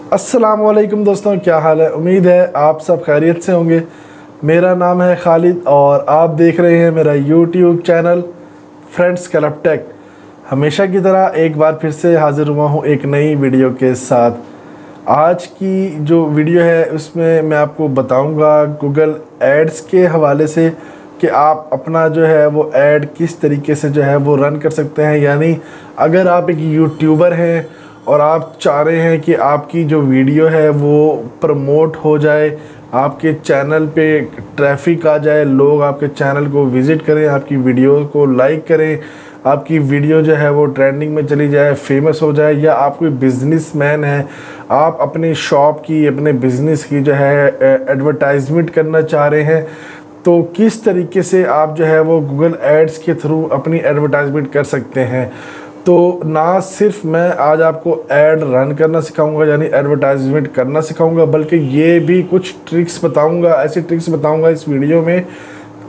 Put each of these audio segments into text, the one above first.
अस्सलाम वालेकुम दोस्तों, क्या हाल है। उम्मीद है आप सब खैरियत से होंगे। मेरा नाम है खालिद और आप देख रहे हैं मेरा YouTube channel friends club tech. हमेशा की तरह एक बार फिर से हाज़िर हुआ हूँ एक नई वीडियो के साथ। आज की जो वीडियो है उसमें मैं आपको बताऊंगा गूगल एड्स के हवाले से कि आप अपना जो है वो ऐड किस तरीके से जो है वो रन कर सकते हैं। यानी अगर आप एक यूट्यूबर हैं और आप चाह रहे हैं कि आपकी जो वीडियो है वो प्रमोट हो जाए, आपके चैनल पे ट्रैफिक आ जाए, लोग आपके चैनल को विज़िट करें, आपकी वीडियो को लाइक करें, आपकी वीडियो जो है वो ट्रेंडिंग में चली जाए, फेमस हो जाए, या आप कोई बिज़नेसमैन हैं, आप अपनी शॉप की, अपने बिज़नेस की जो है एडवर्टाइजमेंट करना चाह रहे हैं, तो किस तरीके से आप जो है वो गूगल एड्स के थ्रू अपनी एडवर्टाइजमेंट कर सकते हैं। तो ना सिर्फ मैं आज आपको ऐड रन करना सिखाऊंगा यानी एडवर्टाइजमेंट करना सिखाऊंगा, बल्कि ये भी कुछ ट्रिक्स बताऊंगा, ऐसी ट्रिक्स बताऊंगा इस वीडियो में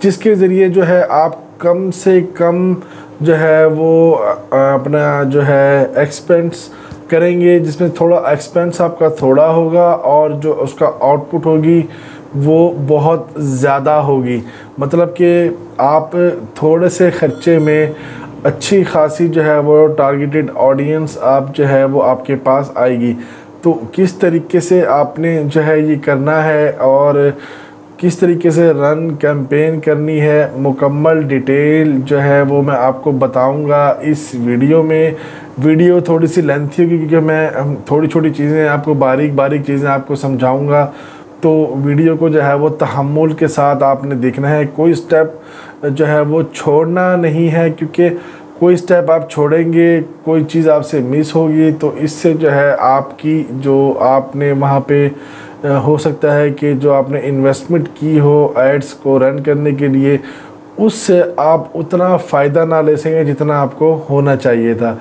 जिसके ज़रिए जो है आप कम से कम जो है वो अपना जो है एक्सपेंस करेंगे, जिसमें थोड़ा एक्सपेंस आपका थोड़ा होगा और जो उसका आउटपुट होगी वो बहुत ज़्यादा होगी। मतलब कि आप थोड़े से ख़र्चे में अच्छी खासी जो है वो टारगेटेड ऑडियंस आप जो है वो आपके पास आएगी। तो किस तरीके से आपने जो है ये करना है और किस तरीके से रन कैंपेन करनी है, मुकम्मल डिटेल जो है वो मैं आपको बताऊंगा इस वीडियो में। वीडियो थोड़ी सी लेंथी होगी क्योंकि मैं थोड़ी छोटी चीज़ें आपको बारीक बारीक चीज़ें आपको समझाऊंगा। तो वीडियो को जो है वो तहम्मुल के साथ आपने देखना है, कोई स्टेप जो है वो छोड़ना नहीं है, क्योंकि कोई स्टेप आप छोड़ेंगे, कोई चीज़ आपसे मिस होगी तो इससे जो है आपकी जो आपने वहाँ पे हो सकता है कि जो आपने इन्वेस्टमेंट की हो एड्स को रन करने के लिए, उससे आप उतना फ़ायदा ना ले सकें जितना आपको होना चाहिए था।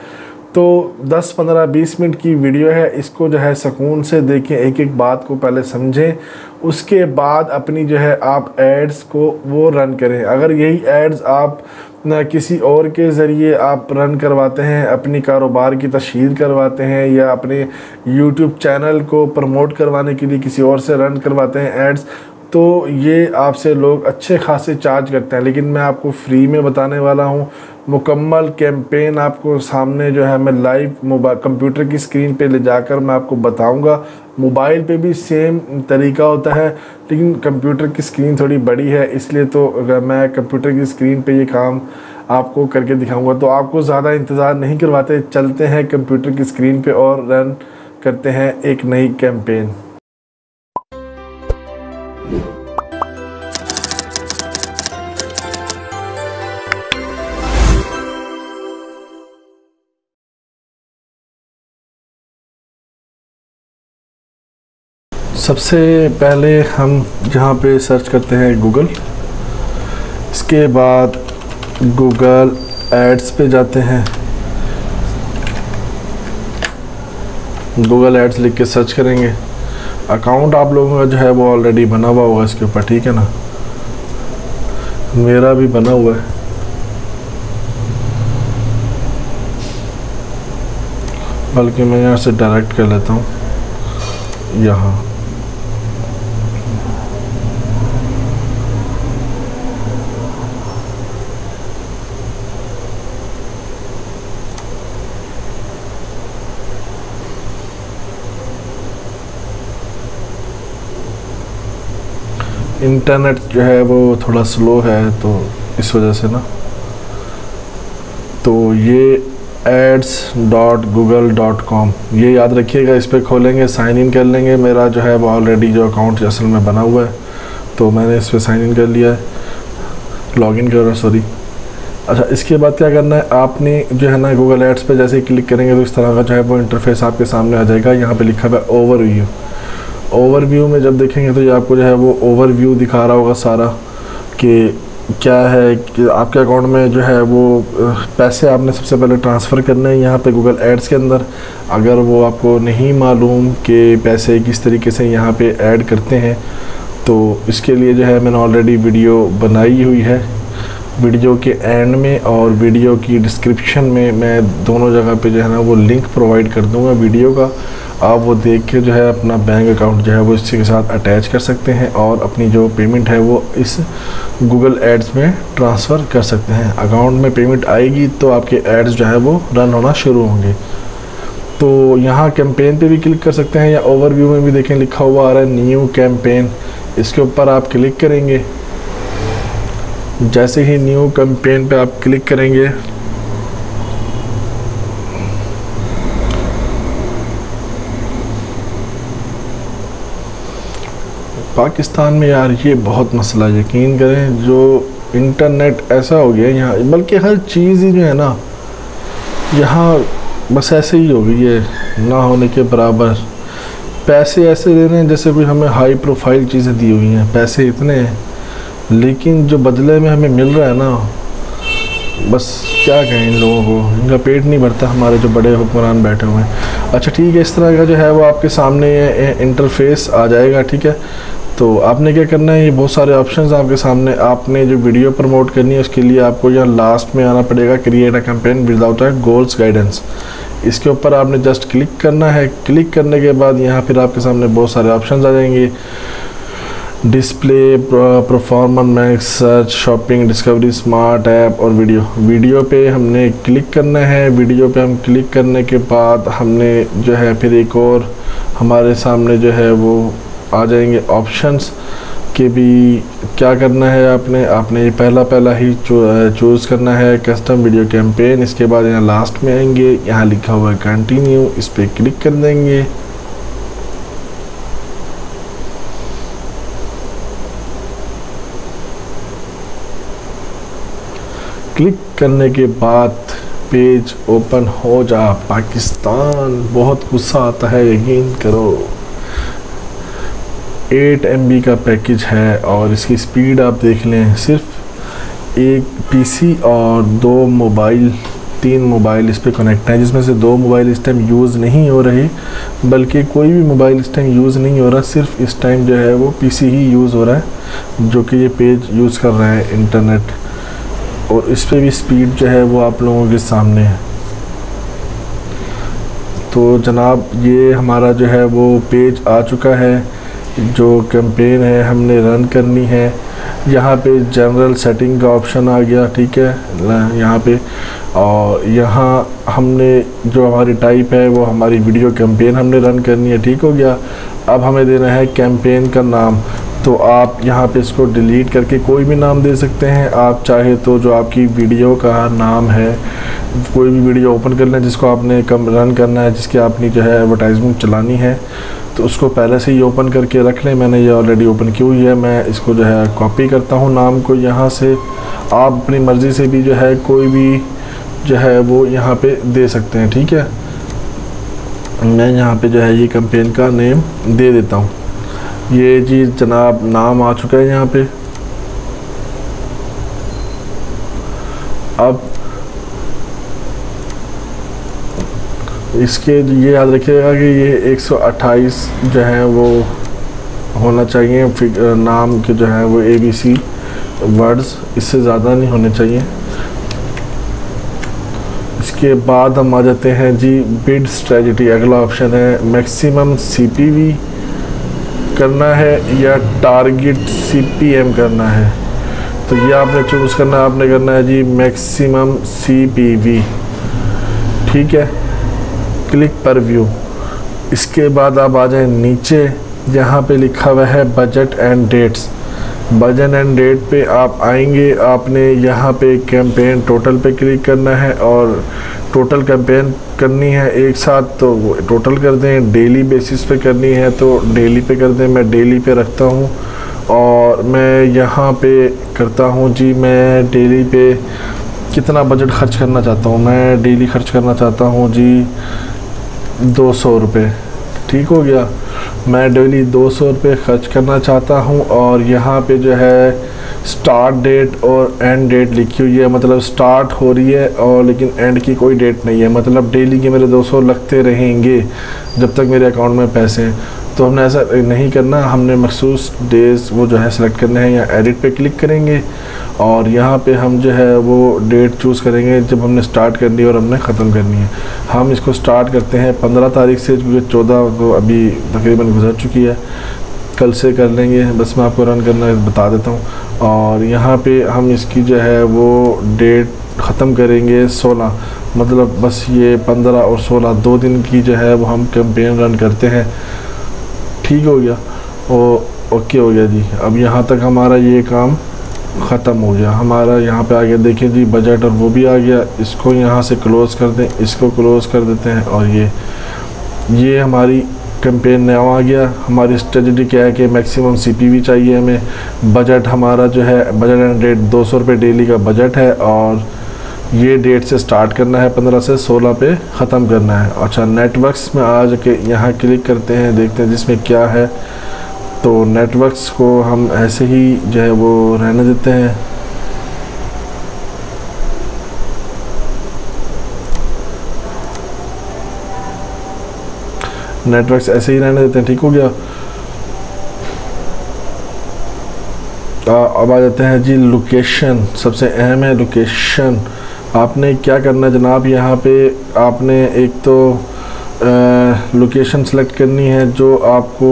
तो 10, 15, 20 मिनट की वीडियो है, इसको जो है सुकून से देखें, एक एक बात को पहले समझें, उसके बाद अपनी जो है आप एड्स को वो रन करें। अगर यही एड्स आप किसी और के ज़रिए आप रन करवाते हैं, अपनी कारोबार की तशहीर करवाते हैं या अपने यूट्यूब चैनल को प्रमोट करवाने के लिए किसी और से रन करवाते हैं एड्स, तो ये आपसे लोग अच्छे खासे चार्ज करते हैं। लेकिन मैं आपको फ्री में बताने वाला हूँ, मुकम्मल कैंपेन आपको सामने जो है मैं लाइव कंप्यूटर की स्क्रीन पे ले जाकर मैं आपको बताऊंगा। मोबाइल पे भी सेम तरीका होता है लेकिन कंप्यूटर की स्क्रीन थोड़ी बड़ी है, इसलिए तो अगर मैं कंप्यूटर की स्क्रीन पे ये काम आपको करके दिखाऊंगा। तो आपको ज़्यादा इंतज़ार नहीं करवाते, चलते हैं कंप्यूटर की स्क्रीन पे और रन करते हैं एक नई कैंपेन। सबसे पहले हम जहाँ पे सर्च करते हैं गूगल, इसके बाद गूगल एड्स पे जाते हैं, गूगल एड्स लिख के सर्च करेंगे। अकाउंट आप लोगों का जो है वो ऑलरेडी बना हुआ होगा इसके ऊपर, ठीक है ना, मेरा भी बना हुआ है। बल्कि मैं यहाँ से डायरेक्ट कर लेता हूँ, यहाँ इंटरनेट जो है वो थोड़ा स्लो है तो इस वजह से ना, तो ये ads.google.com ये याद रखिएगा, इस पर खोलेंगे, साइन इन कर लेंगे। मेरा जो है वो ऑलरेडी जो अकाउंट असल में बना हुआ है तो मैंने इस पर साइन इन कर लिया है, लॉगिन कर रहा हूँ, सॉरी। अच्छा, इसके बाद क्या करना है, आपने जो है ना गूगल एड्स पे जैसे ही क्लिक करेंगे तो इस तरह का जो है वो इंटरफेस आपके सामने आ जाएगा। यहाँ पे लिखा हुआ है ओवरव्यू। ओवरव्यू में जब देखेंगे तो ये आपको जो है वो ओवरव्यू दिखा रहा होगा सारा कि क्या है कि आपके अकाउंट में जो है वो पैसे आपने सबसे पहले ट्रांसफ़र करने हैं यहाँ पे गूगल एड्स के अंदर। अगर वो आपको नहीं मालूम कि पैसे किस तरीके से यहाँ पे ऐड करते हैं तो इसके लिए जो है मैंने ऑलरेडी वीडियो बनाई हुई है। वीडियो के एंड में और वीडियो की डिस्क्रिप्शन में मैं दोनों जगह पे जो है ना वो लिंक प्रोवाइड कर दूँगा वीडियो का। आप वो देख के जो है अपना बैंक अकाउंट जो है वो इसके साथ अटैच कर सकते हैं और अपनी जो पेमेंट है वो इस गूगल एड्स में ट्रांसफ़र कर सकते हैं। अकाउंट में पेमेंट आएगी तो आपके एड्स जो है वो रन होना शुरू होंगे। तो यहाँ कैंपेन पे भी क्लिक कर सकते हैं या ओवरव्यू में भी देखें लिखा हुआ आ रहा है न्यू कैंपेन, इसके ऊपर आप क्लिक करेंगे। जैसे ही न्यू कैंपेन पे आप क्लिक करेंगे पाकिस्तान में यार ये बहुत मसला, यकीन करें जो इंटरनेट ऐसा हो गया यहाँ, बल्कि हर चीज़ ही जो है ना यहाँ बस ऐसे ही हो गई है ना होने के बराबर। पैसे ऐसे दे रहे हैं जैसे भी हमें हाई प्रोफाइल चीज़ें दी हुई हैं, पैसे इतने हैं लेकिन जो बदले में हमें मिल रहा है ना, बस क्या कहें इन लोगों को, इनका पेट नहीं भरता हमारे जो बड़े हुक्मरान बैठे हुए हैं। अच्छा ठीक है, इस तरह का जो है वो आपके सामने इंटरफेस आ जाएगा। ठीक है, तो आपने क्या करना है, ये बहुत सारे ऑप्शंस आपके सामने, आपने जो वीडियो प्रमोट करनी है उसके लिए आपको यहाँ लास्ट में आना पड़ेगा create a campaign without a goals guidance. इसके ऊपर आपने जस्ट क्लिक करना है। क्लिक करने के बाद यहाँ फिर आपके सामने बहुत सारे ऑप्शंस आ जाएंगे, display, performance, search, shopping, discovery, smart app और वीडियो। वीडियो पे हमने क्लिक करना है। वीडियो पे हम क्लिक करने के बाद हमने जो है फिर एक और हमारे सामने जो है वो आ जाएंगे ऑप्शंस के भी क्या करना है आपने ये पहला ही चूज़ करना है कस्टम वीडियो कैंपेन। इसके बाद यहाँ लास्ट में आएंगे, यहाँ लिखा हुआ है कंटिन्यू, इस पर क्लिक कर देंगे। क्लिक करने के बाद पेज ओपन हो जा। पाकिस्तान बहुत गुस्सा आता है, यकीन करो। 8 MB का पैकेज है और इसकी स्पीड आप देख लें, सिर्फ एक पीसी और 3 मोबाइल इस पे कनेक्ट हैं, जिसमें से 2 मोबाइल इस टाइम यूज़ नहीं हो रहे, बल्कि कोई भी मोबाइल इस टाइम यूज़ नहीं हो रहा, सिर्फ इस टाइम जो है वो पीसी ही यूज़ हो रहा है जो कि ये पेज यूज़ कर रहा है इंटरनेट। और इस पे भी स्पीड जो है वो आप लोगों के सामने है। तो जनाब ये हमारा जो है वो पेज आ चुका है, जो कैंपेन है हमने रन करनी है। यहाँ पे जनरल सेटिंग का ऑप्शन आ गया, ठीक है यहाँ पे, और यहाँ हमने जो हमारी टाइप है वो हमारी वीडियो कैंपेन हमने रन करनी है, ठीक हो गया। अब हमें देना है कैंपेन का नाम, तो आप यहाँ पे इसको डिलीट करके कोई भी नाम दे सकते हैं। आप चाहे तो जो आपकी वीडियो का नाम है, कोई भी वीडियो ओपन कर लें जिसको आपने रन करना है, जिसकी आपने जो है एडवर्टाइजमेंट चलानी है, तो उसको पहले से ही ओपन करके रख लें। मैंने ये ऑलरेडी ओपन की हुई है। मैं इसको जो है कॉपी करता हूँ नाम को यहाँ से। आप अपनी मर्ज़ी से भी जो है कोई भी जो है वो यहाँ पे दे सकते हैं, ठीक है। मैं यहाँ पे जो है ये कैंपेन का नेम दे देता हूँ। ये जी जनाब नाम आ चुका है यहाँ पे। अब इसके ये याद रखिएगा कि ये 128 जो है वो होना चाहिए नाम के जो है वो ABC वर्ड्स, इससे ज़्यादा नहीं होने चाहिए। इसके बाद हम आ जाते हैं जी बिड स्ट्रेटजी। अगला ऑप्शन है मैक्सिमम CPV करना है या टारगेट CPM करना है, तो ये आपने चूज़ करना है। आपने करना है जी मैक्सिमम CPV, ठीक है। क्लिक पर व्यू। इसके बाद आप आ जाए नीचे, यहाँ पे लिखा हुआ है budget and dates. Budget and date पे आप आएंगे, आपने यहाँ पे कैंपेन टोटल पे क्लिक करना है और टोटल कैंपेन करनी है एक साथ, तो टोटल कर दें। डेली बेसिस पे करनी है तो डेली पे कर दें। मैं डेली पे रखता हूँ और मैं यहाँ पे करता हूँ जी, मैं डेली पे कितना बजट खर्च करना चाहता हूँ। मैं डेली खर्च करना चाहता हूँ जी 200 रुपये, ठीक हो गया। मैं डेली 200 रुपये खर्च करना चाहता हूँ और यहाँ पे जो है स्टार्ट डेट और एंड डेट लिखी हुई है, मतलब स्टार्ट हो रही है और लेकिन एंड की कोई डेट नहीं है, मतलब डेली के मेरे 200 लगते रहेंगे जब तक मेरे अकाउंट में पैसे हैं। तो हमने ऐसा नहीं करना, हमने मखसूस डेज़ वो जो है सेलेक्ट करने हैं। या एडिट पे क्लिक करेंगे और यहाँ पे हम जो है वो डेट चूज़ करेंगे जब हमने स्टार्ट करनी है और हमने ख़त्म करनी है। हम इसको स्टार्ट करते हैं 15 तारीख से, क्योंकि 14 तो अभी तकरीबन गुजर चुकी है, कल से कर लेंगे। बस मैं आपको रन करना बता देता हूँ। और यहाँ पे हम इसकी जो है वो डेट ख़त्म करेंगे 16, मतलब बस ये 15 और 16 2 दिन की जो है वो हम कैंपेन रन करते हैं। ठीक हो गया, ओके हो गया जी। अब यहाँ तक हमारा ये काम ख़त्म हो गया। हमारा यहाँ पे आ गया, देखिए जी बजट, और वो भी आ गया। इसको यहाँ से क्लोज़ कर दें, इसको क्लोज़ कर देते हैं। और ये हमारी कैंपेन नया आ गया। हमारी स्ट्रेटजी क्या है कि मैक्सिमम सीपीवी चाहिए हमें। बजट हमारा जो है, बजट एंड डेट 200 रुपये डेली का बजट है, और ये डेट से स्टार्ट करना है, 15 से 16 पे ख़त्म करना है। अच्छा, नेटवर्क्स में आ जाके यहाँ क्लिक करते हैं, देखते हैं जिसमें क्या है। तो नेटवर्क्स को हम ऐसे ही जो है वो रहने देते हैं। नेटवर्क्स ऐसे ही रहने देते हैं। ठीक हो गया। अब आ जाते हैं जी लोकेशन। सबसे अहम है लोकेशन। आपने क्या करना है जनाब, यहाँ पे आपने एक तो लोकेशन सेलेक्ट करनी है जो आपको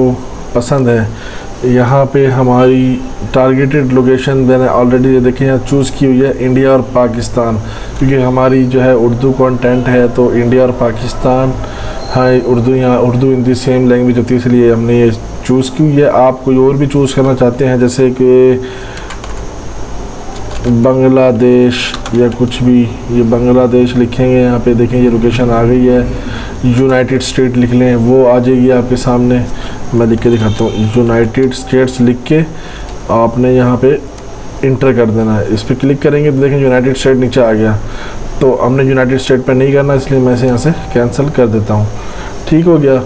पसंद है। यहाँ पे हमारी टारगेटेड लोकेशन मैंने ऑलरेडी देखिए यहाँ चूज़ की हुई है, इंडिया और पाकिस्तान, क्योंकि हमारी जो है उर्दू कंटेंट है, तो इंडिया और पाकिस्तान है। उर्दू, यहाँ उर्दू हिंदी सेम लैंग्वेज होती है, इसलिए हमने ये चूज़ की हुई है। आप कोई और भी चूज़ करना चाहते हैं, जैसे कि बांग्लादेश या कुछ भी, ये बांग्लादेश लिखेंगे, यहाँ पे देखें ये लोकेशन आ गई है। यूनाइटेड स्टेट लिख लें, वो आ जाएगी आपके सामने। मैं लिख के दिखाता हूँ, यूनाइटेड स्टेट्स लिख के आपने यहाँ पे इंटर कर देना है। इस पर क्लिक करेंगे तो देखें यूनाइटेड स्टेट नीचे आ गया। तो हमने यूनाइटेड स्टेट पे नहीं करना, इसलिए मैं इसे यहाँ से कैंसिल कर देता हूँ। ठीक हो गया।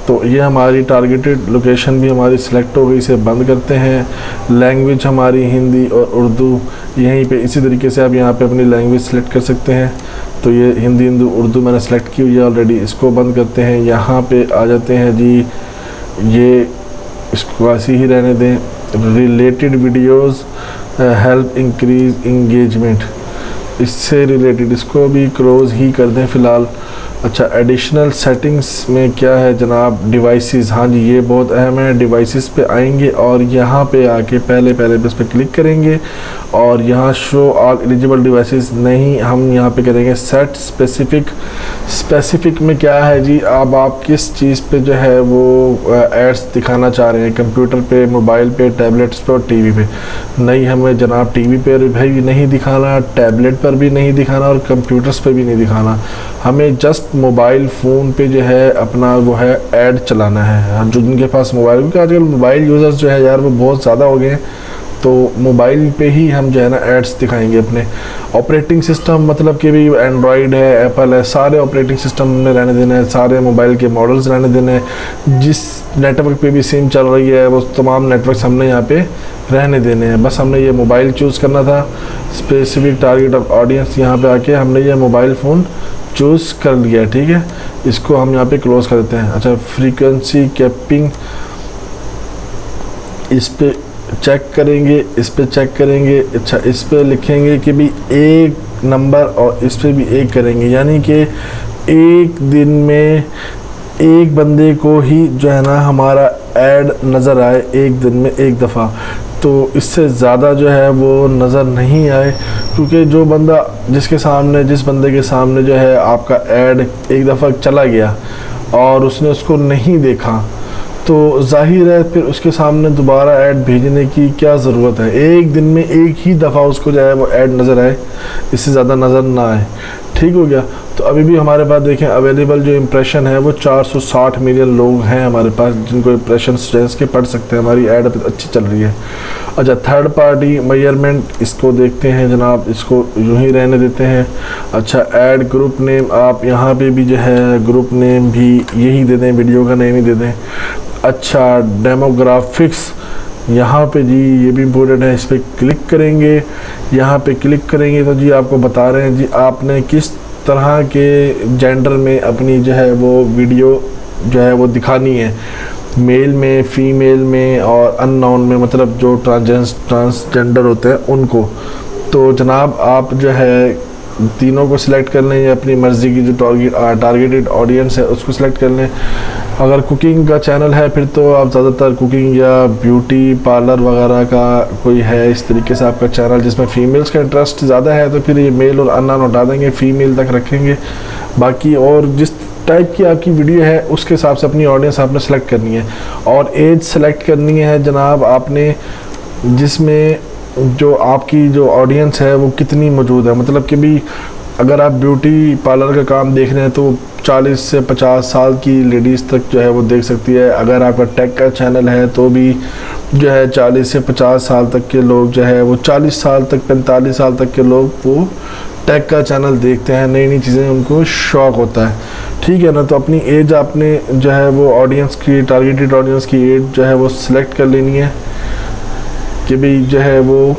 तो ये हमारी टारगेटेड लोकेशन भी हमारी सिलेक्ट हो गई। इसे बंद करते हैं। लैंग्वेज हमारी हिंदी और उर्दू, यहीं पे इसी तरीके से आप यहाँ पे अपनी लैंग्वेज सेलेक्ट कर सकते हैं। तो ये हिंदी, उर्दू मैंने सेलेक्ट की हुई है ऑलरेडी। इसको बंद करते हैं। यहाँ पे आ जाते हैं जी, ये इसको ऐसे ही रहने दें। Related videos help increase engagement, इससे रिलेटेड इसको भी क्लोज ही कर दें फ़िलहाल। अच्छा, एडिशनल सेटिंग्स में क्या है जनाब, डिवाइसेस। हाँ जी, ये बहुत अहम है। डिवाइसेस पे आएंगे और यहाँ पे आके पहले इस पर क्लिक करेंगे, और यहाँ शो ऑल एलिजिबल डिवाइसेस नहीं, हम यहाँ पे करेंगे सेट स्पेसिफिक। स्पेसिफिक में क्या है जी, अब आप किस चीज़ पे जो है वो एड्स दिखाना चाह रहे हैं, कंप्यूटर पे, मोबाइल पे, टैबलेट्स पे और टीवी पे। नहीं, हमें जनाब टीवी पे भी नहीं दिखाना, टैबलेट पर भी नहीं दिखाना और कंप्यूटर्स पे भी नहीं दिखाना। हमें जस्ट मोबाइल फ़ोन पे जो है अपना वो है ऐड चलाना है। जो जिनके पास मोबाइल, क्योंकि आजकल मोबाइल यूज़र्स जो है यार वो बहुत ज़्यादा हो गए हैं, तो मोबाइल पे ही हम जो है ना एड्स दिखाएंगे अपने। ऑपरेटिंग सिस्टम मतलब कि भी एंड्रॉयड है, एप्पल है, सारे ऑपरेटिंग सिस्टम में रहने देना है, सारे मोबाइल के मॉडल्स रहने देने हैं। जिस नेटवर्क पे भी सिम चल रही है वो तमाम नेटवर्क्स हमने यहाँ पे रहने देने हैं। बस हमने ये मोबाइल चूज़ करना था। स्पेसिफिक टारगेट ऑफ ऑडियंस, यहाँ पे आके हमने ये मोबाइल फ़ोन चूज़ कर लिया। ठीक है, इसको हम यहाँ पे क्लोज़ कर देते हैं। अच्छा, फ्रीक्वेंसी कैपिंग, इस पे चेक करेंगे, इस पे चेक करेंगे। अच्छा, इस पे लिखेंगे कि भी एक नंबर, और इस पे भी एक करेंगे, यानी कि एक दिन में एक बंदे को ही जो है ना हमारा ऐड नज़र आए, एक दिन में एक दफ़ा। तो इससे ज़्यादा जो है वो नज़र नहीं आए, क्योंकि जो बंदा जिस बंदे के सामने जो है आपका ऐड एक दफ़ा चला गया और उसने उसको नहीं देखा, तो जाहिर है फिर उसके सामने दोबारा ऐड भेजने की क्या ज़रूरत है। एक दिन में एक ही दफ़ा उसको जो है वो ऐड नज़र आए, इससे ज़्यादा नज़र ना आए। ठीक हो गया। तो अभी भी हमारे पास देखें अवेलेबल जो इम्प्रेशन है वो 460 मिलियन लोग हैं हमारे पास, जिनको इम्प्रेशन के पढ़ सकते हैं। हमारी ऐड अच्छी चल रही है। अच्छा, थर्ड पार्टी मेजरमेंट, इसको देखते हैं जनाब, इसको यूँ ही रहने देते हैं। अच्छा, ऐड ग्रुप नेम, आप यहाँ पे भी जो है ग्रुप नेम भी यही दे दें, वीडियो का नेम ही दे दें। अच्छा, डेमोग्राफिक्स, यहाँ पे जी ये भी इम्पोर्टेंट है, इस पर क्लिक करेंगे। यहाँ पे क्लिक करेंगे तो जी आपको बता रहे हैं जी आपने किस तरह के जेंडर में अपनी जो है वो वीडियो जो है वो दिखानी है, मेल में, फीमेल में और अननोन में, मतलब जो ट्रांसजेंडर होते हैं उनको। तो जनाब आप जो है तीनों को सिलेक्ट कर लें या अपनी मर्ज़ी की जो टारगेटेड ऑडियंस है उसको सिलेक्ट कर लें। अगर कुकिंग का चैनल है फिर तो आप ज़्यादातर कुकिंग या ब्यूटी पार्लर वगैरह का कोई है इस तरीके से आपका चैनल जिसमें फ़ीमेल्स का इंटरेस्ट ज़्यादा है तो फिर ये मेल और अननोन हटा देंगे, फ़ीमेल तक रखेंगे। बाकी और जिस टाइप की आपकी वीडियो है उसके हिसाब से अपनी ऑडियंस आपने सेलेक्ट करनी है और एज सेलेक्ट करनी है जनाब आपने, जिसमें जो आपकी जो ऑडियंस है वो कितनी मौजूद है। मतलब कि भी अगर आप ब्यूटी पार्लर का काम देख रहे हैं तो 40 से 50 साल की लेडीज़ तक जो है वो देख सकती है। अगर आपका टेक का चैनल है तो भी जो है 40 से 50 साल तक के लोग जो है वो 40 साल तक 45 साल तक के लोग वो टेक का चैनल देखते हैं, नई नई चीज़ें उनको शौक़ होता है, ठीक है ना। तो अपनी एज आपने जो है वो ऑडियंस की टारगेटेड ऑडियंस की एज जो है वो सिलेक्ट कर लेनी है कि भाई जो है वो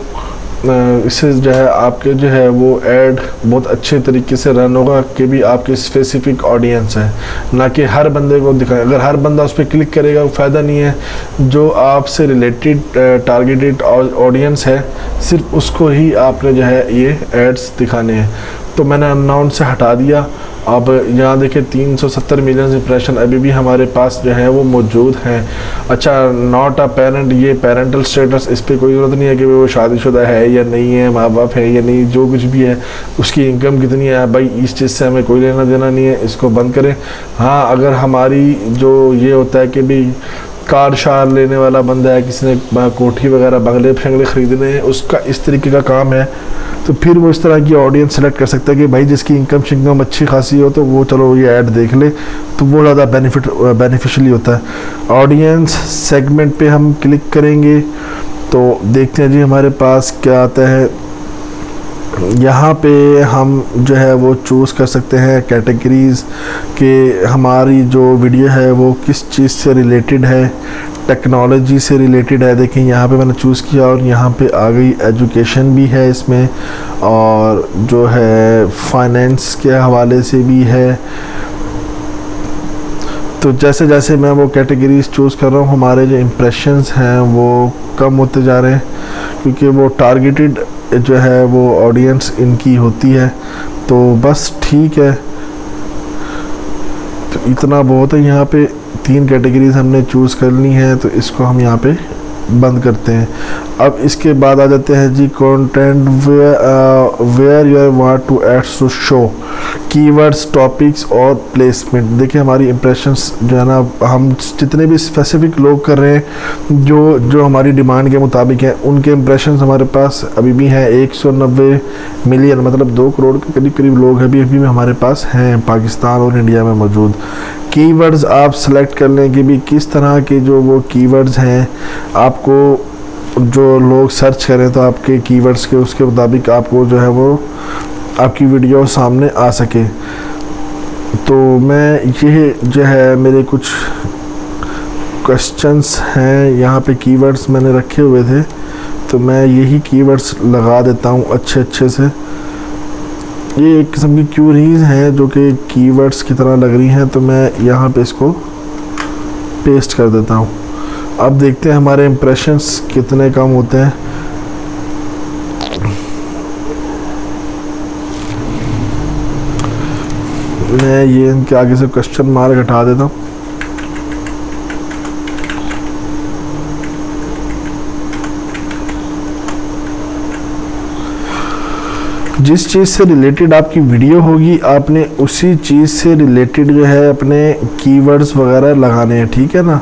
इससे जो है आपके जो है वो ऐड बहुत अच्छे तरीके से रन होगा कि भी आपकी स्पेसिफिक ऑडियंस है, ना कि हर बंदे को दिखाएं। अगर हर बंदा उस पर क्लिक करेगा वो फ़ायदा नहीं है। जो आपसे रिलेटेड टारगेटेड ऑडियंस है सिर्फ उसको ही आपने जो है ये एड्स दिखाने हैं। तो मैंने अनाउंस से हटा दिया। अब यहाँ देखें 370 मिलियन इंप्रेशन अभी भी हमारे पास जो है वो मौजूद हैं। अच्छा, नॉट अ पेरेंट, ये पेरेंटल स्टेटस, इस पर कोई ज़रूरत नहीं है कि वो शादीशुदा है या नहीं है, माँ बाप है या नहीं, जो कुछ भी है उसकी इनकम कितनी है भाई इस चीज़ से हमें कोई लेना देना नहीं है, इसको बंद करें। हाँ, अगर हमारी जो ये होता है कि भाई कार शार लेने वाला बंदा है, किसी ने कोठी वगैरह बंगले शंगले ख़रीदने हैं, उसका इस तरीके का काम है तो फिर वो इस तरह की ऑडियंस सेलेक्ट कर सकता है कि भाई जिसकी इनकम शिनकम अच्छी खासी हो तो वो चलो ये ऐड देख ले, तो वो ज़्यादा बेनिफिशियली होता है। ऑडियंस सेगमेंट पे हम क्लिक करेंगे तो देखते हैं जी हमारे पास क्या आता है। यहाँ पे हम जो है वो चूज़ कर सकते हैं कैटेगरीज़ कि हमारी जो वीडियो है वो किस चीज़ से रिलेटेड है, टेक्नोलॉजी से रिलेटेड है। देखें यहाँ पे मैंने चूज़ किया और यहाँ पे आ गई एजुकेशन भी है इसमें और जो है फाइनेंस के हवाले से भी है। तो जैसे जैसे मैं वो कैटेगरीज चूज़ कर रहा हूँ हमारे जो इम्प्रेशंस हैं वो कम होते जा रहे हैं क्योंकि वो टारगेटेड जो है वो ऑडियंस इनकी होती है। तो बस ठीक है, तो इतना बहुत है। यहाँ पे 3 कैटेगरीज हमने चूज़ कर ली हैं तो इसको हम यहाँ पे बंद करते हैं। अब इसके बाद आ जाते हैं जी content where you want to ad to show keywords, topics और प्लेसमेंट। देखिए हमारी इम्प्रेशंस जो है ना, हम जितने भी स्पेसिफिक लोग कर रहे हैं जो हमारी डिमांड के मुताबिक हैं उनके इम्प्रेशंस हमारे पास अभी भी हैं 190 मिलियन, मतलब 2 करोड़ के करीब करीब लोग अभी भी हमारे पास हैं पाकिस्तान और इंडिया में मौजूद। कीवर्ड्स आप सेलेक्ट कर लें कि भी किस तरह के जो वो कीवर्ड्स हैं आपको जो लोग सर्च करें तो आपके कीवर्ड्स के उसके मुताबिक आपको जो है वो आपकी वीडियो सामने आ सके। तो मैं ये जो है मेरे कुछ क्वेश्चंस हैं यहाँ पे कीवर्ड्स मैंने रखे हुए थे तो मैं यही कीवर्ड्स लगा देता हूँ अच्छे से। ये एक किस्म की क्यूरीज हैं जो कि कीवर्ड्स की तरह लग रही हैं तो मैं यहाँ पे इसको पेस्ट कर देता हूँ। अब देखते हैं हमारे इम्प्रेशंस कितने कम होते हैं। मैं ये इनके आगे से क्वेश्चन मार्क हटा देता हूँ। जिस चीज़ से रिलेटेड आपकी वीडियो होगी आपने उसी चीज़ से रिलेटेड जो है अपने कीवर्ड्स वगैरह लगाने हैं, ठीक है ना।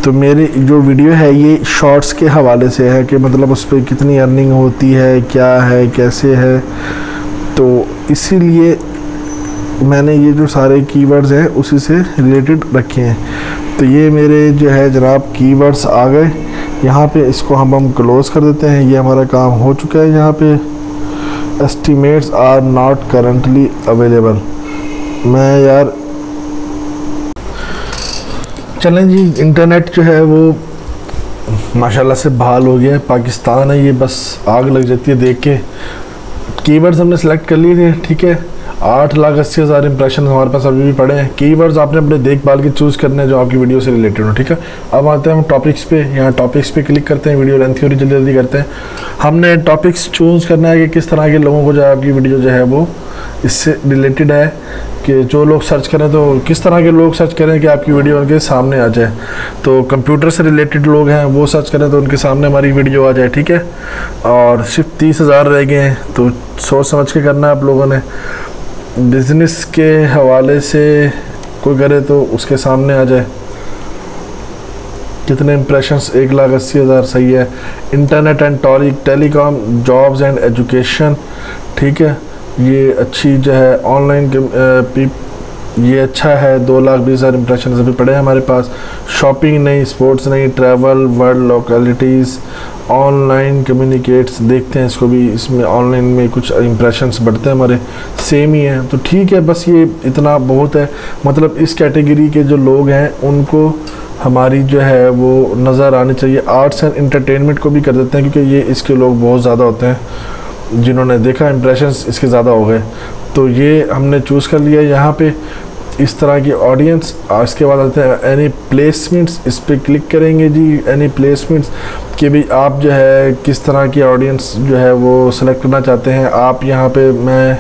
तो मेरी जो वीडियो है ये शॉर्ट्स के हवाले से है कि मतलब उस पर कितनी अर्निंग होती है, क्या है, कैसे है, तो इसीलिए मैंने ये जो सारे कीवर्ड्स हैं उसी से रिलेटेड रखे हैं। तो ये मेरे जो है जनाब कीवर्ड्स आ गए यहाँ पे। इसको हम क्लोज़ कर देते हैं। ये हमारा काम हो चुका है। यहाँ पे estimates are not currently available. मैं यार चलें जी, इंटरनेट जो है वो माशाल्लाह से बहाल हो गया है। पाकिस्तान है ये, बस आग लग जाती है देख के। कीवर्ड्स हमने सेलेक्ट कर लिए थे, ठीक है। 8,80,000 इंप्रेशन हमारे पास अभी भी पड़े हैं। कीवर्ड्स आपने अपने देखभाल के चूज़ करने हैं जो आपकी वीडियो से रिलेटेड हो, ठीक है। अब आते हैं हम टॉपिक्स पे, यहाँ टॉपिक्स पे क्लिक करते हैं, वीडियो लेंथ थ्योरी जल्दी जल्दी करते हैं। हमने टॉपिक्स चूज़ करना है कि किस तरह के लोगों को जो है आपकी वीडियो जो है वो इससे रिलेटेड है, कि जो लोग सर्च करें तो किस तरह के लोग सर्च करें कि आपकी वीडियो उनके सामने आ जाए। तो कंप्यूटर से रिलेटेड लोग हैं वो सर्च करें तो उनके सामने हमारी वीडियो आ जाए, ठीक है। और सिर्फ 30,000 रह गए हैं, तो सोच समझ के करना है आप लोगों ने। बिज़नेस के हवाले से कोई करे तो उसके सामने आ जाए। कितने इंप्रेशंस? 1,80,000, सही है। Internet and telecom, jobs and education, ठीक है, ये अच्छी जो है। ऑनलाइन ये अच्छा है, 2,20,000 इंप्रेशन अभी पड़े हैं हमारे पास। शॉपिंग नहीं, स्पोर्ट्स नहीं, travel, world localities, online communicates, देखते हैं इसको भी। इसमें ऑनलाइन में कुछ इंप्रेशंस बढ़ते हैं हमारे, सेम ही हैं, तो ठीक है। बस ये इतना बहुत है, मतलब इस कैटेगरी के जो लोग हैं उनको हमारी जो है वो नज़र आनी चाहिए। आर्ट्स एंड इंटरटेनमेंट को भी कर देते हैं क्योंकि ये इसके लोग बहुत ज़्यादा होते हैं, जिन्होंने देखा इंप्रेशंस इसके ज़्यादा हो गए, तो ये हमने चूज़ कर लिया यहाँ पे इस तरह की ऑडियंस। इसके बाद आते हैं एनी प्लेसमेंट्स, इस पर क्लिक करेंगे जी। एनी प्लेसमेंट्स कि भाई आप जो है किस तरह की ऑडियंस जो है वो सेलेक्ट करना चाहते हैं आप। यहाँ पे मैं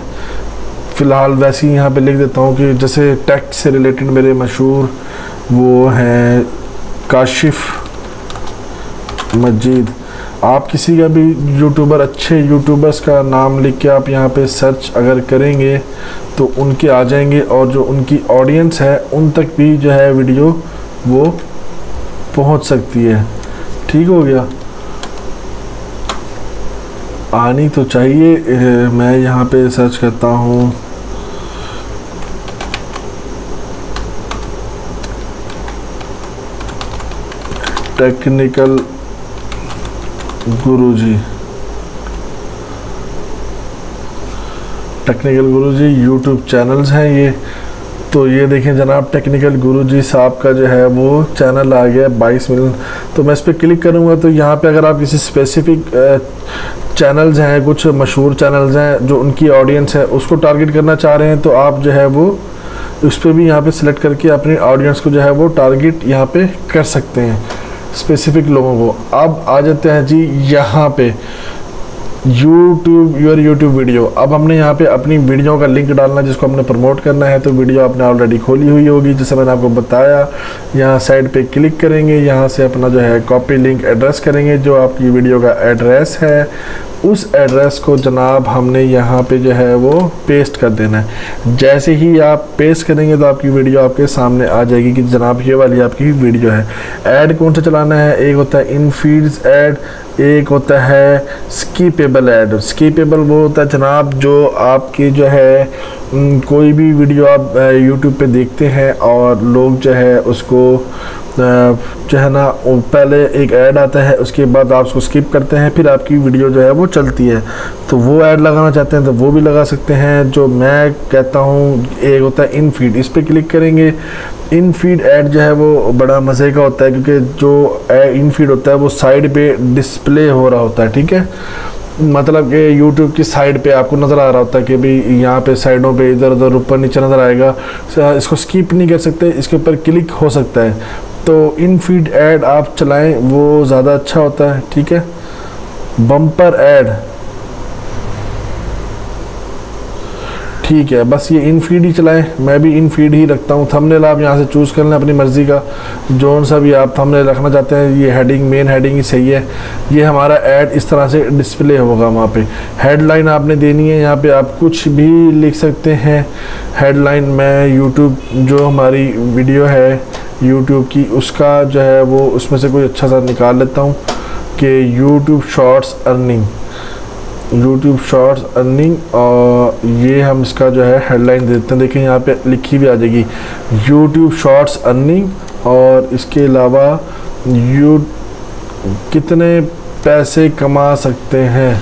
फ़िलहाल वैसे ही यहाँ पे लिख देता हूँ कि जैसे टेक से रिलेटेड मेरे मशहूर वो हैं काशिफ मजीद। आप किसी का भी यूट्यूबर, अच्छे यूट्यूबर्स का नाम लिख के आप यहाँ पे सर्च अगर करेंगे तो उनके आ जाएंगे, और जो उनकी ऑडियंस है उन तक भी जो है वीडियो वो पहुँच सकती है। ठीक हो गया, आनी तो चाहिए। मैं यहाँ पे सर्च करता हूँ टेक्निकल गुरुजी, टेक्निकल गुरुजी यूट्यूब चैनल्स हैं ये। तो ये देखें जनाब, टेक्निकल गुरुजी साहब का जो है वो चैनल आ गया 22 मिलियन। तो मैं इस पर क्लिक करूँगा तो यहाँ पे अगर आप किसी स्पेसिफिक चैनल्स हैं, कुछ मशहूर चैनल्स हैं जो उनकी ऑडियंस है उसको टारगेट करना चाह रहे हैं, तो आप जो है वो उस पर भी यहाँ पे सिलेक्ट करके अपनी ऑडियंस को जो है वो टारगेट यहाँ पे कर सकते हैं, स्पेसिफिक लोगों को। अब आ जाते हैं जी यहाँ पे यूट्यूब वीडियो। अब हमने यहाँ पे अपनी वीडियो का लिंक डालना है जिसको हमने प्रमोट करना है। तो वीडियो आपने ऑलरेडी खोली हुई होगी, जैसे मैंने आपको बताया। यहाँ साइड पे क्लिक करेंगे, यहाँ से अपना जो है कॉपी लिंक एड्रेस करेंगे, जो आपकी वीडियो का एड्रेस है उस एड्रेस को जनाब हमने यहाँ पे जो है वो पेस्ट कर देना है। जैसे ही आप पेस्ट करेंगे तो आपकी वीडियो आपके सामने आ जाएगी कि जनाब ये वाली आपकी वीडियो है। ऐड कौन सा चलाना है? एक होता है इन फीड्स ऐड, एक होता है स्कीपेबल ऐड। स्कीपेबल वो होता है जनाब जो आपकी जो है कोई भी वीडियो आप यूट्यूब पे देखते हैं और लोग जो है उसको जो है ना पहले एक ऐड आता है, उसके बाद आप उसको स्किप करते हैं, फिर आपकी वीडियो जो है वो चलती है। तो वो ऐड लगाना चाहते हैं तो वो भी लगा सकते हैं। जो मैं कहता हूँ एक होता है इन फीड, इस पर क्लिक करेंगे। इन फीड ऐड जो है वो बड़ा मज़े का होता है क्योंकि जो इन फीड होता है वो साइड पे डिस्प्ले हो रहा होता है, ठीक है। मतलब कि YouTube की साइड पे आपको नज़र आ रहा होता है कि भाई यहाँ पे साइडों पे इधर उधर ऊपर नीचे नज़र आएगा। इसको स्किप नहीं कर सकते, इसके ऊपर क्लिक हो सकता है। तो इन फीड ऐड आप चलाएं, वो ज़्यादा अच्छा होता है, ठीक है। बम्पर ऐड, ठीक है, बस ये इन फीड ही चलाएं। मैं भी इन फीड ही रखता हूँ। थंबनेल आप यहाँ से चूज़ कर लें अपनी मर्ज़ी का, जोन सा भी आप थंबनेल रखना चाहते हैं। ये हेडिंग, मेन हेडिंग ही सही है। ये हमारा ऐड इस तरह से डिस्प्ले होगा वहाँ पे। हेडलाइन आपने देनी है, यहाँ पे आप कुछ भी लिख सकते हैं हेडलाइन। मैं यूट्यूब जो हमारी वीडियो है यूट्यूब की उसका जो है वो उसमें से कोई अच्छा सा निकाल लेता हूँ कि YouTube shorts earning, YouTube shorts earning, और ये हम इसका जो है हेडलाइन देते हैं। देखिए यहाँ पे लिखी भी आ जाएगी यूट्यूब शॉर्ट्स अर्निंग, और इसके अलावा कितने पैसे कमा सकते हैं।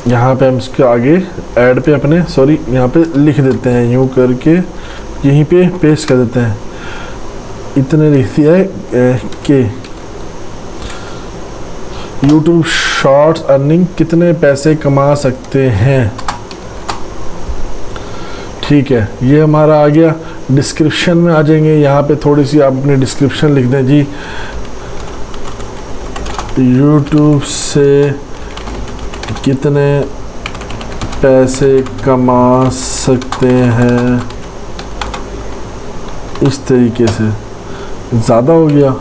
यहाँ पे हम इसके आगे ऐड पे अपने यहाँ पे लिख देते हैं, यूँ करके यहीं पे पेस्ट कर देते हैं। इतने लिख दिया है कि यूट्यूब शॉर्ट्स अर्निंग कितने पैसे कमा सकते हैं। ठीक है, ये हमारा आ गया। डिस्क्रिप्शन में आ जाएंगे, यहाँ पे थोड़ी सी आप अपनी डिस्क्रिप्शन लिख दें जी। यूट्यूब से कितने पैसे कमा सकते हैं, इस तरीके से। ज़्यादा हो गया,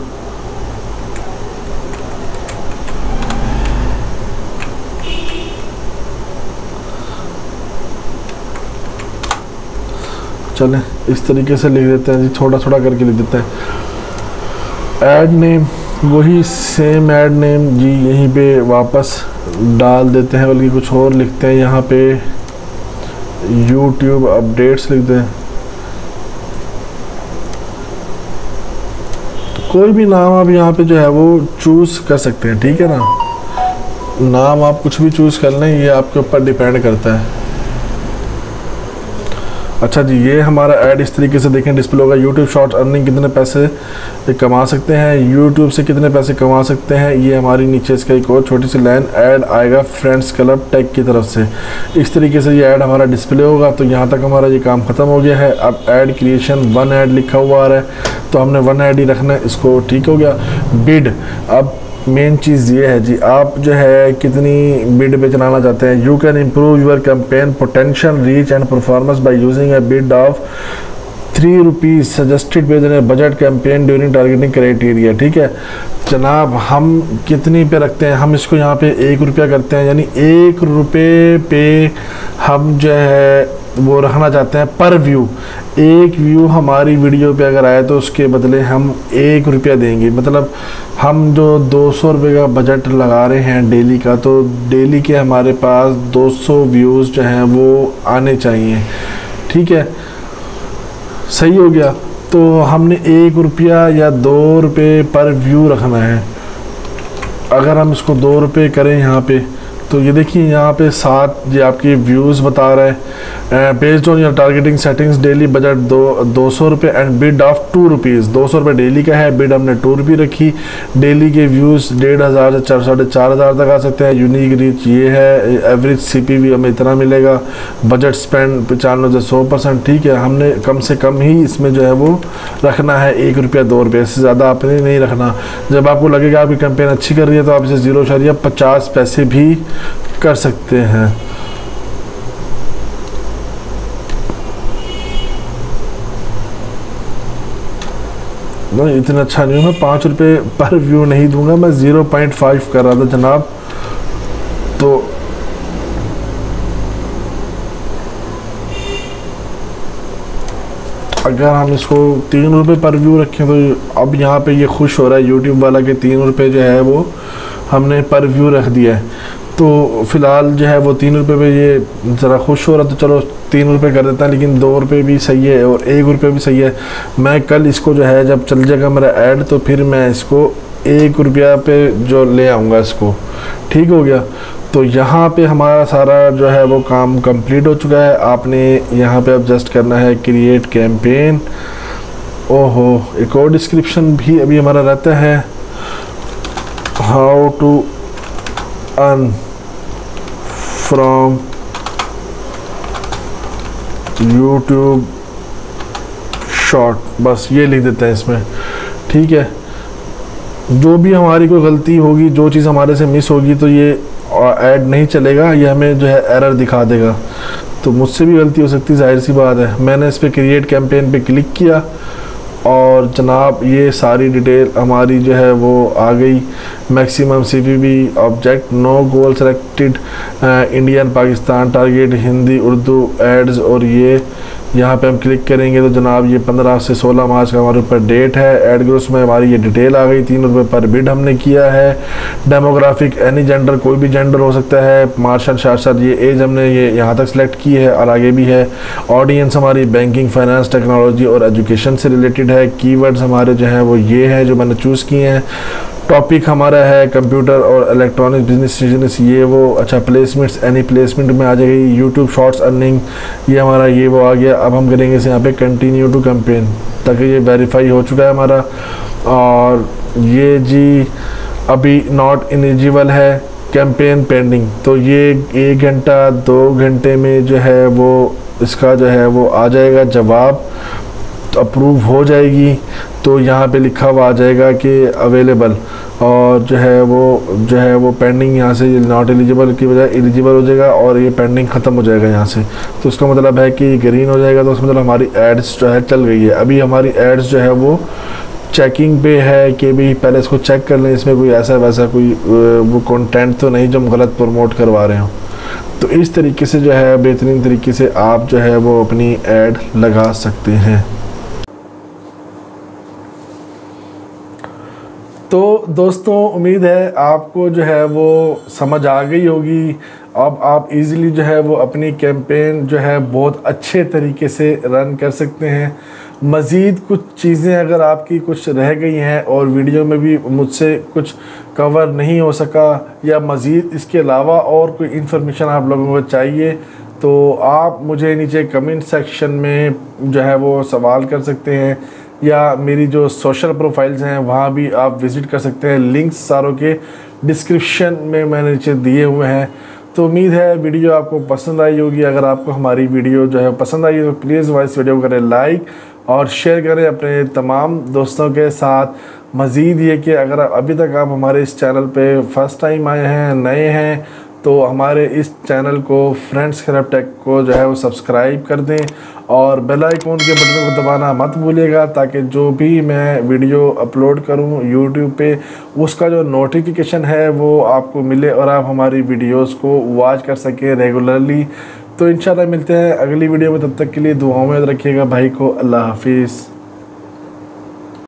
चलें इस तरीके से लिख देते हैं जी, थोड़ा थोड़ा करके लिख देते हैं। ऐड नेम वही सेम ऐड नेम जी, यहीं पे वापस डाल देते हैं, बल्कि कुछ और लिखते हैं यहाँ पे, यूट्यूब अपडेट्स लिख दें। कोई भी नाम आप यहाँ पे जो है वो चूज़ कर सकते हैं, ठीक है ना। नाम आप कुछ भी चूज़ कर लें, ये आपके ऊपर डिपेंड करता है। अच्छा जी, ये हमारा ऐड इस तरीके से देखें डिस्प्ले होगा। यूट्यूब शॉर्ट अर्निंग कितने पैसे कमा सकते हैं, यूट्यूब से कितने पैसे कमा सकते हैं, ये हमारी नीचे इसका एक और छोटी सी लाइन ऐड आएगा फ्रेंड्स क्लब टेक की तरफ से। इस तरीके से ये ऐड हमारा डिस्प्ले होगा। तो यहाँ तक हमारा ये काम ख़त्म हो गया है। अब ऐड क्रिएशन 1 ऐड लिखा हुआ आ रहा है, तो हमने 1 ऐड ही रखना है, इसको ठीक हो गया। बिड, अब मेन चीज़ ये है जी, आप जो है कितनी बिड पे चलाना चाहते हैं। You can improve your campaign potential reach and performance by using a bid of ₹3 suggested based on budget campaign during targeting criteria. ठीक है जनाब, हम कितनी पे रखते हैं, हम इसको यहाँ पे ₹1 करते हैं, यानी ₹1 पे हम जो है वो रखना चाहते हैं पर व्यू। एक व्यू हमारी वीडियो पे अगर आए तो उसके बदले हम ₹1 देंगे। मतलब हम जो ₹200 का बजट लगा रहे हैं डेली का, तो डेली के हमारे पास 200 व्यूज़ जो हैं वो आने चाहिए। ठीक है, सही हो गया। तो हमने ₹1 या ₹2 पर व्यू रखना है। अगर हम इसको ₹2 करें यहाँ पे, तो ये देखिए यहाँ पे 7 ये आपकी व्यूज़ बता रहा है। Based on your targeting settings daily budget ₹200 and bid of ₹2। ₹200 daily का है, बिड हमने ₹2 रखी। डेली के व्यूज़ 1500 से 4,500 तक आ सकते हैं। यूनिक रीच ये है, एवरेज CPV हमें इतना मिलेगा। बजट स्पेंड 95 से 100%। ठीक है, हमने कम से कम ही इसमें जो है वो रखना है ₹1 ₹2, इससे ज़्यादा आपने नहीं रखना। जब आपको लगेगा आपकी कैंपेन अच्छी कर रही है तो आप इसे 0.50 पैसे भी कर सकते हैं। नहीं इतना अच्छा नहीं हूँ मैं, ₹5 पर व्यू नहीं दूंगा, मैं 0.5 कर रहा था जनाब। तो अगर हम इसको ₹3 पर व्यू रखें तो अब यहाँ पे ये खुश हो रहा है यूट्यूब वाला कि ₹3 जो है वो हमने पर व्यू रख दिया है। तो फ़िलहाल जो है वो ₹3 पे ये ज़रा खुश हो रहा, तो चलो ₹3 कर देता है। लेकिन ₹2 भी सही है और ₹1 भी सही है। मैं कल इसको जो है जब चल जाएगा मेरा ऐड, तो फिर मैं इसको ₹1 पे जो ले आऊँगा इसको। ठीक हो गया। तो यहाँ पे हमारा सारा जो है वो काम कंप्लीट हो चुका है। आपने यहाँ पे अब जस्ट करना है क्रिएट कैंपेन। ओहो, एक और डिस्क्रिप्शन भी अभी हमारा रहता है, how to earn from YouTube short, बस ये लिख देते हैं इसमें। ठीक है, जो भी हमारी कोई गलती होगी, जो चीज़ हमारे से मिस होगी, तो ये ऐड नहीं चलेगा, ये हमें जो है एरर दिखा देगा। तो मुझसे भी गलती हो सकती है, जाहिर सी बात है। मैंने इस पर क्रिएट कैंपेन पे क्लिक किया और जनाब ये सारी डिटेल हमारी जो है वो आ गई। Maximum CPV object, no goal selected, Indian Pakistan, target Hindi Urdu ads. और ये यहाँ पे हम क्लिक करेंगे तो जनाब ये 15 से 16 मार्च का हमारे ऊपर डेट है। एड ग्रुप्स में हमारी ये डिटेल आ गई। ₹3 पर बिड हमने किया है। डेमोग्राफिक एनी जेंडर, कोई भी जेंडर हो सकता है। मार्शल शार्शल, ये एज हमने ये यहाँ तक सेलेक्ट की है और आगे भी है। ऑडियंस हमारी बैंकिंग, फाइनेंस, टेक्नोलॉजी और एजुकेशन से रिलेटेड है। कीवर्ड्स हमारे जो हैं वो ये हैं जो मैंने चूज़ किए हैं। टॉपिक हमारा है कंप्यूटर और इलेक्ट्रॉनिक बिजनेस, ये वो। अच्छा, प्लेसमेंट्स, एनी प्लेसमेंट में आ जाएगी। यूट्यूब शॉर्ट्स अर्निंग, ये हमारा ये वो आ गया। अब हम करेंगे इसे यहाँ पे कंटिन्यू टू कैंपेन, ताकि ये वेरीफाई हो चुका है हमारा। और ये जी अभी नॉट इलिजिबल है, कैंपेन पेंडिंग, तो ये 1 घंटा 2 घंटे में जो है वो इसका जो है वो आ जाएगा जवाब, तो अप्रूव हो जाएगी। तो यहाँ पे लिखा हुआ आ जाएगा कि अवेलेबल, और जो है वो पेंडिंग यहाँ से नॉट एलिजिबल की बजाय एलिजिबल हो जाएगा और ये पेंडिंग ख़त्म हो जाएगा यहाँ से। तो उसका मतलब है कि ग्रीन हो जाएगा, तो उसका मतलब हमारी एड्स जो है चल गई है। अभी हमारी एड्स जो है वो चेकिंग पे है कि भी पहले इसको चेक कर लें, इसमें कोई ऐसा वैसा कोई वो कंटेंट तो नहीं जो हम गलत प्रमोट करवा रहे हों। तो इस तरीके से जो है बेहतरीन तरीके से आप जो है वो अपनी ऐड लगा सकते हैं। तो दोस्तों उम्मीद है आपको जो है वो समझ आ गई होगी। अब आप इजीली जो है वो अपनी कैंपेन जो है बहुत अच्छे तरीके से रन कर सकते हैं। मज़ीद कुछ चीज़ें अगर आपकी कुछ रह गई हैं और वीडियो में भी मुझसे कुछ कवर नहीं हो सका, या मज़ीद इसके अलावा और कोई इन्फॉर्मेशन आप लोगों को चाहिए, तो आप मुझे नीचे कमेंट सेक्शन में जो है वो सवाल कर सकते हैं, या मेरी जो सोशल प्रोफाइल्स हैं वहाँ भी आप विज़िट कर सकते हैं। लिंक्स सारों के डिस्क्रिप्शन में मैंने नीचे दिए हुए हैं। तो उम्मीद है वीडियो आपको पसंद आई होगी। अगर आपको हमारी वीडियो जो है पसंद आई तो प्लीज़ इस वीडियो को करें लाइक और शेयर करें अपने तमाम दोस्तों के साथ। मज़ीद ये कि अगर अभी तक आप हमारे इस चैनल पे फ़र्स्ट टाइम आए हैं, नए हैं, तो हमारे इस चैनल को फ्रेंड्स क्लैप्टेक को जो है वो सब्सक्राइब कर दें और बेल आइकन के बटन को दबाना मत भूलिएगा, ताकि जो भी मैं वीडियो अपलोड करूं यूट्यूब पे उसका जो नोटिफिकेशन है वो आपको मिले और आप हमारी वीडियोस को वॉच कर सकें रेगुलरली। तो इंशाल्लाह मिलते हैं अगली वीडियो में, तब तक के लिए दुआओं में याद रखिएगा भाई को। अल्लाह हाफिज़।